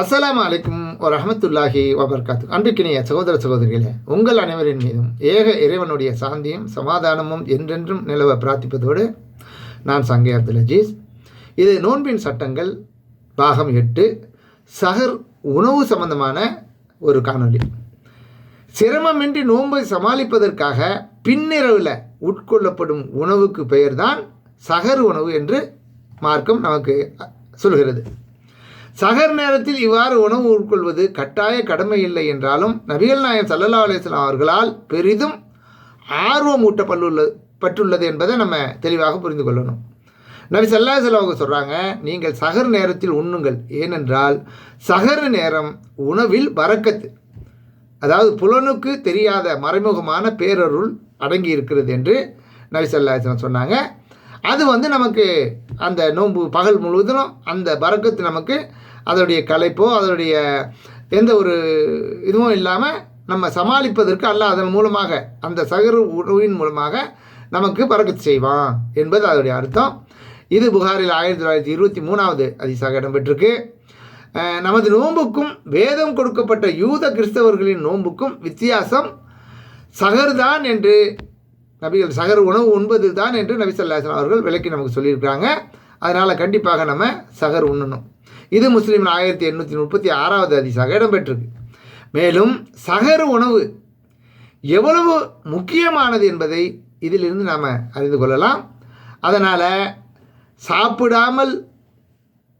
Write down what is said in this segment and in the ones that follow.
அஸ்ஸலாமு அலைக்கும் வரஹ்மத்துல்லாஹி வபரகாத்து. அன்பிற்கினிய சகோதர சகோதரிகளே, உங்கள் அனைவரின் மீதும் ஏக இறைவனுடைய சாந்தியும் சமாதானமும் என்றென்றும் நிலவ பிரார்த்திப்பதோடு நான் சங்கே அப்துல் அஜீஸ். இது நோன்பின் சட்டங்கள் பாகம் 8 சஹர் உணவு சம்பந்தமான ஒரு காணொளி. சிரமமின்றி நோன்பை சமாளிப்பதற்காக பின்னிரவில் உட்கொள்ளப்படும் உணவுக்கு பெயர்தான் சஹர் உணவு என்று மார்க்கம் நமக்கு சொல்கிறது. சஹர் நேரத்தில் இவ்வாறு உணவு உட்கொள்வது கட்டாய கடமை இல்லை என்றாலும் நபிகள் நாயகம் ஸல்லல்லாஹு அலைஹி வஸல்லம் அவர்களால் பெரிதும் ஆர்வமூட்டப்பட்டுள்ளது என்பதை நம்ம தெளிவாக புரிந்து கொள்ளணும். நபி ஸல்லல்லாஹு அலைஹி வஸல்லம் அவங்க சொல்கிறாங்க, நீங்கள் சஹர் நேரத்தில் உண்ணுங்கள், ஏனென்றால் சஹர் நேரம் உணவில் பரக்கத்து, அதாவது புலனுக்கு தெரியாத மறைமுகமான பேரருள் அடங்கி இருக்கிறது என்று நபி ஸல்லல்லாஹு அலைஹி வஸல்லம் சொன்னாங்க. அது நமக்கு அந்த நோன்பு பகல் முழுவதும் அந்த பரக்கத்து நமக்கு அதனுடைய களைப்போ அதனுடைய எந்த ஒரு இதுவும் இல்லாமல் நம்ம சமாளிப்பதற்கு அல்லாஹ் அதன் மூலமாக அந்த சஹர் உணவின் மூலமாக நமக்கு பரக்கத்து செய்வான் என்பது அதனுடைய அர்த்தம். இது புகாரில் 1923வது ஹதீஸாக இடம்பெற்றிருக்கு. நமது நோன்புக்கும் வேதம் கொடுக்கப்பட்ட யூத கிறிஸ்தவர்களின் நோன்புக்கும் வித்தியாசம் சஹர் தான் என்று நபிகள் சஹர் உணவு உண்பது தான் என்று நபி ஸல்லல்லாஹு அலைஹி வஸல்லம் அவர்கள் விளக்கி நமக்கு சொல்லியிருக்கிறாங்க. அதனால் கண்டிப்பாக நம்ம சஹர் உண்ணணும். இது முஸ்லீம் 1836வது ஹதீஸாக இடம்பெற்றிருக்கு. மேலும் சஹர் உணவு எவ்வளவு முக்கியமானது என்பதை இதிலிருந்து நாம் அறிந்து கொள்ளலாம். அதனால் சாப்பிடாமல்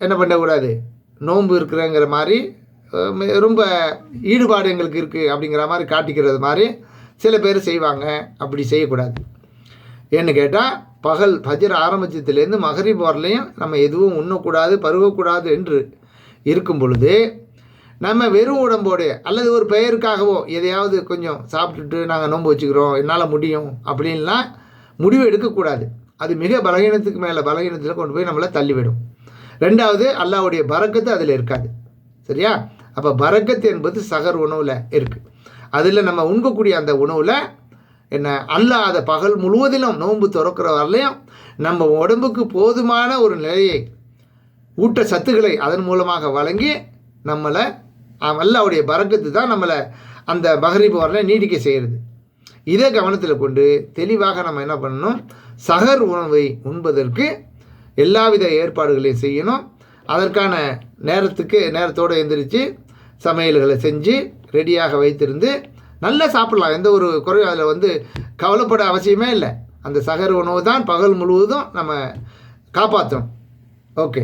என்ன பண்ணக்கூடாது, நோன்பு இருக்கிறங்கிற மாதிரி ரொம்ப ஈடுபாடு எங்களுக்கு இருக்குது அப்படிங்கிற மாதிரி காட்டிக்கிறது மாதிரி சில பேர் செய்வாங்க. அப்படி செய்யக்கூடாது. ஏன்னு கேட்டால் பகல் ஃபஜ்ர் ஆரம்பித்ததுலேருந்து மகரிப் வரலையும் நம்ம எதுவும் உண்ணக்கூடாது பருகக்கூடாது என்று இருக்கும் பொழுது நம்ம வெறும் உடம்போடு அல்லது ஒரு பெயருக்காகவோ எதையாவது கொஞ்சம் சாப்பிட்டுட்டு நாங்கள் நோன்பு வச்சுக்கிறோம், என்னால் முடியும் அப்படின்லாம் முடிவு எடுக்கக்கூடாது. அது மிக பலகீனத்துக்கு மேலே பலகீனத்தில் கொண்டு போய் நம்மளை தள்ளிவிடும். ரெண்டாவது, அல்லாஹ்வுடைய பரக்கத்து அதில் இருக்காது. சரியா? அப்போ பரக்கத்து என்பது சஹர் உணவில் இருக்குது. அதில் நம்ம உண்கக்கூடிய அந்த உணவில் என்ன அல்லாஹ் அதை பகல் முழுவதிலும் நோன்பு திறக்கிற வரலையும் நம்ம உடம்புக்கு போதுமான ஒரு நிலையை ஊட்டச்சத்துக்களை அதன் மூலமாக வழங்கி நம்மளை அல்லாஹ்வுடைய பரக்கத்து தான் நம்மளை அந்த மகரிப் வரலையும் நீடிக்க செய்கிறது. இதை கவனத்தில் கொண்டு தெளிவாக நம்ம என்ன பண்ணணும், சஹர் உணவை உண்பதற்கு எல்லாவித ஏற்பாடுகளையும் செய்யணும். அதற்கான நேரத்தோடு எந்திரிச்சு சமையல்களை செஞ்சு ரெடியாக வைத்திருந்து நல்லா சாப்பிடலாம். எந்த ஒரு குறையும் அதில் கவலைப்பட அவசியமே இல்லை. அந்த சஹர் உணவு தான் பகல் முழுவதும் நம்ம காப்பாற்றணும். ஓகே.